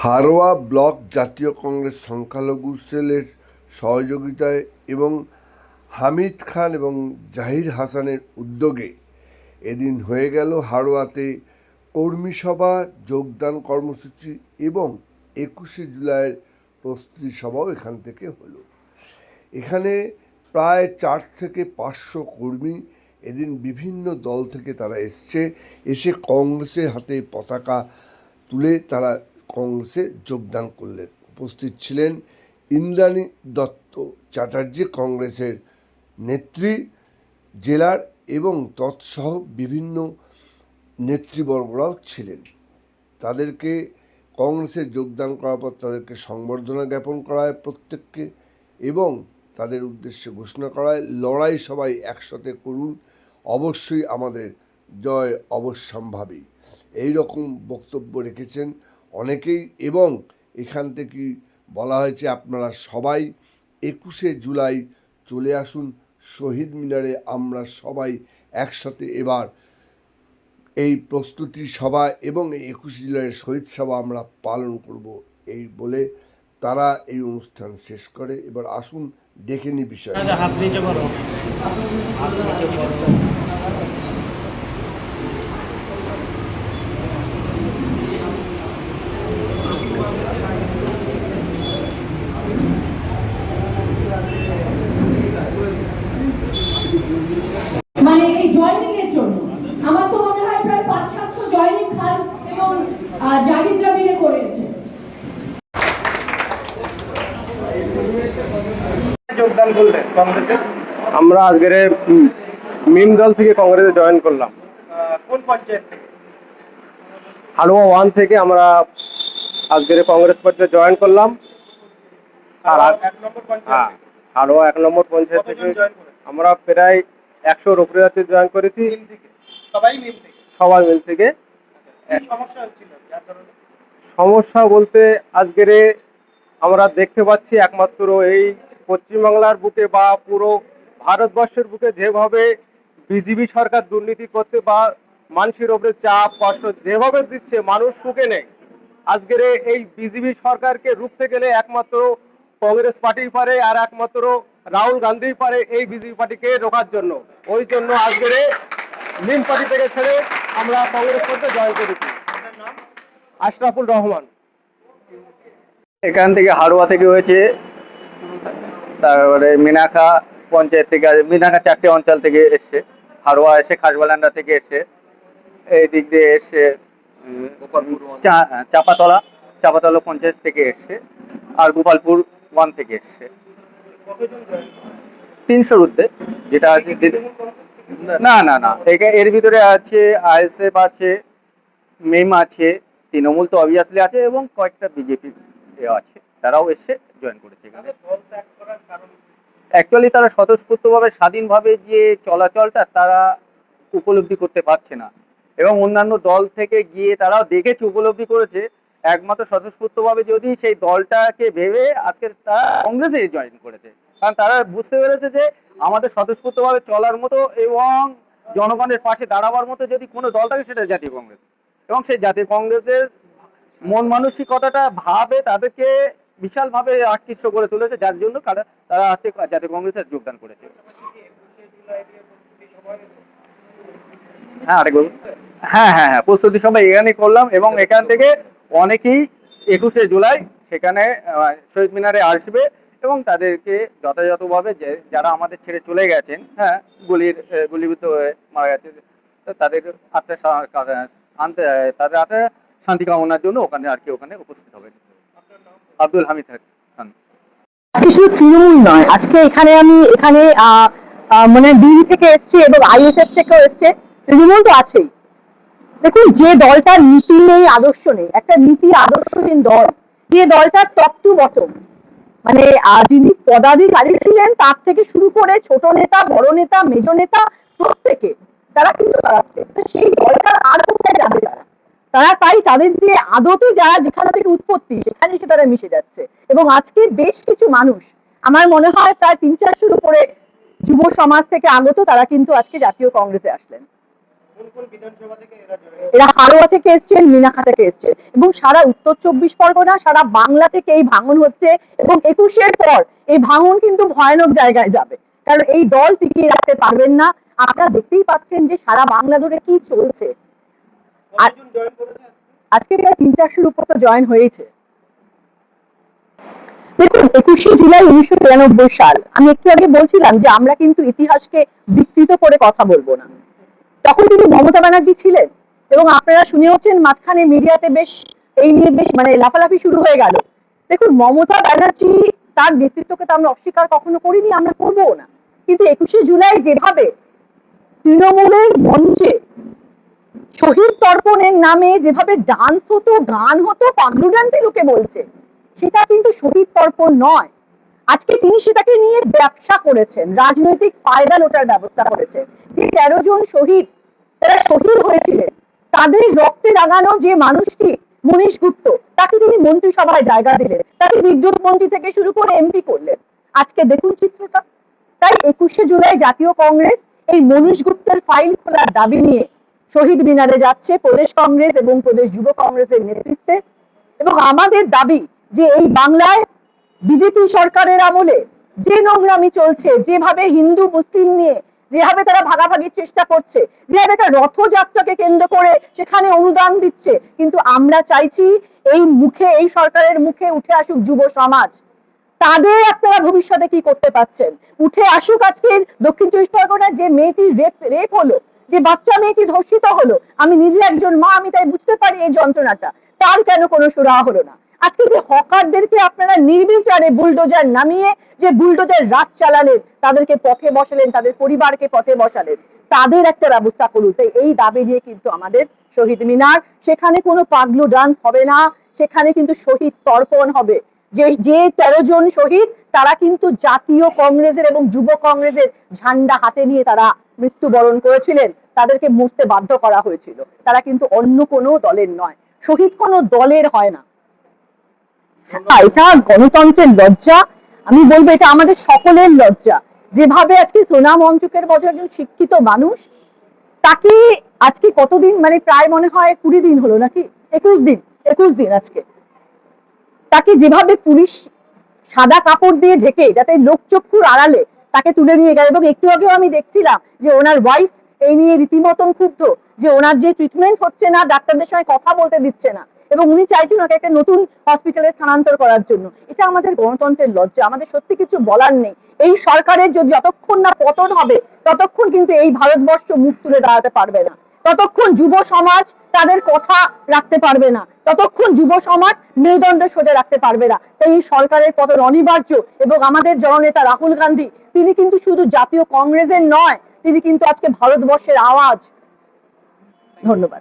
Haroa block জাতীয় কংগ্রেস সংখ্যালঘু সেলের সহযোগিতায় এবং হামিদ খান এবং জাহির হাসানের উদ্যোগে এদিন হয়ে গেল হারোয়াতে কর্মী সভা, যোগদান কর্মসূচি এবং 21শে জুলাইয়ের প্রস্তুতি সভাও এখান থেকে হলো। এখানে প্রায় 4 থেকে 500 কর্মী এদিন বিভিন্ন দল থেকে তারা এসে কংগ্রেসের হাতে পতাকা তুলে তারা কংগ্রেসে যোগদান করলেন। উপস্থিত ছিলেন ইন্দ্রাণী দত্ত চ্যাটার্জি, কংগ্রেসের নেত্রী জেলার, এবং তৎসহ বিভিন্ন নেতৃবর্গরাও ছিলেন। তাদেরকে কংগ্রেসে যোগদান করার পর তাদেরকে সংবর্ধনা জ্ঞাপন করা হয় প্রত্যেককে, এবং তাদের উদ্দেশ্যে ঘোষণা করা হয়, লড়াই সবাই একসাথে করুন, অবশ্যই আমাদের জয় অবশ্যম্ভাবী। এই রকম বক্তব্য রেখেছেন অনেকেই, এবং এখান থেকে বলা হয়েছে আপনারা সবাই 21শে জুলাই চলে আসুন শহীদ মিনারে, আমরা সবাই একসাথে এবার এই প্রস্তুতি সভা এবং এই 21শে জুলাইয়ের শহীদ সভা আমরা পালন করব, এই বলে তারা এই অনুষ্ঠান শেষ করে। এবার আসুন দেখে নি বিষয়। মানে এই জয়নিং এর জন্য আমার তো মনে হয় প্রায় 500-700 জয়নিং খান এবং জাহিদরা মিলে করেছে। যোগদান করলেন কংগ্রেসে? আমরা আজকের মিম দল থেকে কংগ্রেসে জয়েন করলাম। কোন পঞ্চায়েত থেকে? হালুয়া 1 থেকে আমরা আজকের কংগ্রেস পার্টিতে জয়েন করলাম। আর হালুয়া 1 নম্বর পঞ্চায়েত থেকে আমরা প্রায় 100-র উপরে আছে জয়েন করেছি। সবাই মিল থেকে। সমস্যা বলতে আজকের আমরা দেখতে পাচ্ছি একমাত্র এই পশ্চিমবাংলার বুকে বা পুরো ভারতবর্ষের বুকে যেভাবে বিজেপি সরকার দুর্নীতি করতে বা মানুষের ওপরে চাপ কষ্ট যেভাবে দিচ্ছে, মানুষ সুখে নেই। আজকের এই বিজেপি সরকারকে রুখতে গেলে একমাত্র কংগ্রেস পার্টি পারে, আর একমাত্র রাহুল গান্ধী পারে এই বিজেপি পার্টিকে রোখার জন্য। ওই জন্য আজকের মিম পার্টি থেকে ছেড়ে আমরা কংগ্রেস পার্টিতে জয়েন করেছি। আশরাফুল রহমান। এখান থেকে হারোয়া থেকে হয়েছে, তারপরে মিনাখা পঞ্চায়েত থেকে, মিনাখা 4টে অঞ্চল থেকে এসছে, হারোয়া এসে খাসবালান্ডা থেকে এসছে, এই দিক দিয়ে এসছে চাপাতলা পঞ্চায়েত থেকে এসছে, আর গোপালপুর 1 থেকে এসছে। 300-র ঊর্ধ্বে যেটা আছে। না না না, এর ভিতরে আছে আইএসএফ আছে, মেম আছে, তৃণমূল তো অবভিয়াসলি আছে, এবং কয়েকটা বিজেপি আছে, তারাও এসে জয়েন করেছে। অ্যাকচুয়ালি তারা স্বতঃস্ফূর্তভাবে স্বাধীনভাবে যে চলাচলটা তারা উপলব্ধি করতে পারছে না, এবং অন্যান্য দল থেকে গিয়ে তারাও দেখেছে, উপলব্ধি করেছে। একমাত্র স্বতঃস্ফূর্তভাবে যদি সেই দলটাকে ভেবে আজকে তারা কংগ্রেসে জয়েন করেছে, কারণ তারা বুঝতে পেরেছে যে আমাদের স্বতঃস্ফূর্তভাবে চলার মতো এবং জনগণের পাশে দাঁড়াবার মতো যদি কোনো দল থাকে সেটা জাতীয় কংগ্রেস, এবং সেই জাতীয় কংগ্রেসের মন মানসিকতাটা ভাবে তাদেরকে বিশালভাবে আকৃষ্ট করে তুলেছে, যার জন্য তারা আজকে জাতীয় কংগ্রেসে যোগদান করেছে। হ্যাঁ হ্যাঁ হ্যাঁ হ্যাঁ, প্রস্তুতি সবাই এখানে করলাম, এবং এখান থেকে অনেকেই 21শে জুলাই সেখানে শহীদ মিনারে আসবে, এবং তাদেরকে যথাযথভাবে যারা আমাদের ছেড়ে চলে গেছেন, হ্যাঁ, গুলিবিদ্ধ হয়ে মারা গেছে, তাদের তাদের আত্মার শান্তি কামনার জন্য ওখানে উপস্থিত হবে। আব্দুল হামিদ খান। আজকে শুধু তৃণমূল নয়, আজকে এখানে মানে বিজেপি থেকে এসছে এবং আইএসএফ থেকেও এসছে, তৃণমূল তো আছেই। দেখুন, যে দলটার নীতি নেই, আদর্শ নেই, একটা নীতি আদর্শহীন দল, যে দলটার টপ টু বটম, মানে যিনি পদাধিকারী ছিলেন তার থেকে শুরু করে ছোট নেতা, বড় নেতা, মেজ নেতা, প্রত্যেকে তারা কিন্তু সেই দলটার আর কোথায় যাবে তারা তাই তাদের যে আদতে যারা যেখান থেকে উৎপত্তি সেখানে তারা মিশে যাচ্ছে। এবং আজকে বেশ কিছু মানুষ, আমার মনে হয় প্রায় 300-400-র উপরে যুব সমাজ থেকে আগত, তারা কিন্তু আজকে জাতীয় কংগ্রেসে আসলেন। এরা হারোয়া থেকে এসছেন, মিনাখা থেকে এসছেন, এবং সারা উত্তর 24 পরগনা, সারা বাংলা থেকে এই ভাঙন হচ্ছে। এবং 21-এর পর এই ভাঙন কিন্তু ভয়ানক জায়গায় যাবে, কারণ এই দল টিকিয়ে রাখতে পারবেন না। আপনারা দেখতেই পাচ্ছেন যে সারা বাংলা ধরে কি চলছে। আজকে প্রায় 300-400-র উপর তো জয়েন হয়েছে। দেখুন, 21শে জুলাই 1993 সাল, আমি একটু আগে বলছিলাম যে আমরা কিন্তু ইতিহাসকে বিকৃত করে কথা বলবো না। তখন কিন্তু মমতা ব্যানার্জি ছিলেন, এবং আপনারা শুনে হচ্ছেন মাঝখানে মিডিয়াতে বেশ এই নিয়ে বেশ মানে লাফালাফি শুরু হয়ে গেল। দেখুন, মমতা ব্যানার্জি তার নেতৃত্বকে তো আমরা অস্বীকার কখনো করিনি, আমরা করবো না। কিন্তু 21শে জুলাই যেভাবে তৃণমূলের মঞ্চে শহীদ তর্পণের নামে যেভাবে ডান্স হতো, গান হতো, পাগলু ডান্সি লোকে বলছে, সেটা কিন্তু শহীদ তর্পণ নয়। আজকে তিনি সেটাকে নিয়ে ব্যবসা করেছেন, রাজনৈতিক ফায়দা লোটার ব্যবস্থা করেছেন। যে 13 জন শহীদ, তারা শহীদ হয়েছিলেন, তাদের রক্তে রাঙানো যে মানুষটি মনীশ গুপ্ত, তাকে তিনি মন্ত্রিসভায় জায়গা দিলেন, তাকে বিদ্যুৎ মন্ত্রী থেকে শুরু করে এমপি করলেন। আজকে দেখুন চিত্রটা। তাই 21শে জুলাই জাতীয় কংগ্রেস এই মনীশ গুপ্তের ফাইল খোলার দাবি নিয়ে শহীদ মিনারে যাচ্ছে প্রদেশ কংগ্রেস এবং প্রদেশ যুব কংগ্রেসের নেতৃত্বে। এবং আমাদের দাবি যে এই বাংলায় বিজেপি সরকারের আমলে যে নোংরামি চলছে, যেভাবে হিন্দু মুসলিম নিয়ে যেভাবে তারা ভাগাভাগির চেষ্টা করছে, যেভাবে একটা রথযাত্রাকে কেন্দ্র করে সেখানে অনুদান দিচ্ছে, কিন্তু আমরা চাইছি এই সরকারের মুখে উঠে আসুক যুব সমাজ। তাদের আপনারা ভবিষ্যতে কি করতে পারছেন, উঠে আসুক। আজকে দক্ষিণ 24 পরগনায় যে মেয়েটি রেপ হলো, যে বাচ্চা মেয়েটি ধর্ষিত হলো, আমি নিজে একজন মা, আমি তাই বুঝতে পারি এই যন্ত্রণাটা। তার কেন কোনো সুরাহা হলো না? আজকে যে হকারদেরকে আপনারা নির্বিচারে বুলডোজার নামিয়ে যে বুলডোজার রাজ চালালেন, তাদেরকে পথে বসালেন, তাদের পরিবারকে পথে বসালেন, তাদের একটা ব্যবস্থা করুন। তাই এই দাবি নিয়ে কিন্তু আমাদের শহীদ মিনার, সেখানে কোনো পাগলু ডান্স হবে না, সেখানে কিন্তু শহীদ তর্পণ হবে। যে 13 জন শহীদ, তারা কিন্তু জাতীয় কংগ্রেসের এবং যুব কংগ্রেসের ঝান্ডা হাতে নিয়ে তারা মৃত্যুবরণ করেছিলেন, তাদেরকে মরতে বাধ্য করা হয়েছিল। তারা কিন্তু অন্য কোনো দলের নয়, শহীদ কোনো দলের হয় না। এটা গণতন্ত্রের লজ্জা। আমি বলবো এটা আমাদের সকলের লজ্জা। যেভাবে আজকে সোনাম অঞ্চকের মতো একজন শিক্ষিত মানুষ, তাকে আজকে কতদিন, মানে প্রায় মনে হয় 20 দিন হলো নাকি, 21 দিন আজকে, তাকে যেভাবে পুলিশ সাদা কাপড় দিয়ে ঢেকে, যাতে লোকচক্ষুর আড়ালে তাকে তুলে নিয়ে গেল। এবং একটু আগেও আমি দেখছিলাম যে ওনার ওয়াইফ এই নিয়ে রীতিমতন ক্ষুব্ধ যে ওনার যে ট্রিটমেন্ট হচ্ছে না, ডাক্তারদের সঙ্গে কথা বলতে দিচ্ছে না, এবং উনি চাইছেন ওকে একটা নতুন হসপিটালে স্থানান্তর করার জন্য। এটা আমাদের গণতন্ত্রের লজ্জা। আমাদের সত্যি কিছু বলার নেই। এই সরকারের যদি যতক্ষণ না পতন হবে, ততক্ষণ কিন্তু এই ভারতবর্ষ মুখ তুলে দাঁড়াতে পারবে না, ততক্ষণ যুব সমাজ তাদের কথা রাখতে পারবে না, ততক্ষণ যুব সমাজ মেরুদণ্ড সোজা রাখতে পারবে না। তাই এই সরকারের পতন অনিবার্য। এবং আমাদের জননেতা রাহুল গান্ধী, তিনি কিন্তু শুধু জাতীয় কংগ্রেসের নয়, তিনি কিন্তু আজকে ভারতবর্ষের আওয়াজ। ধন্যবাদ।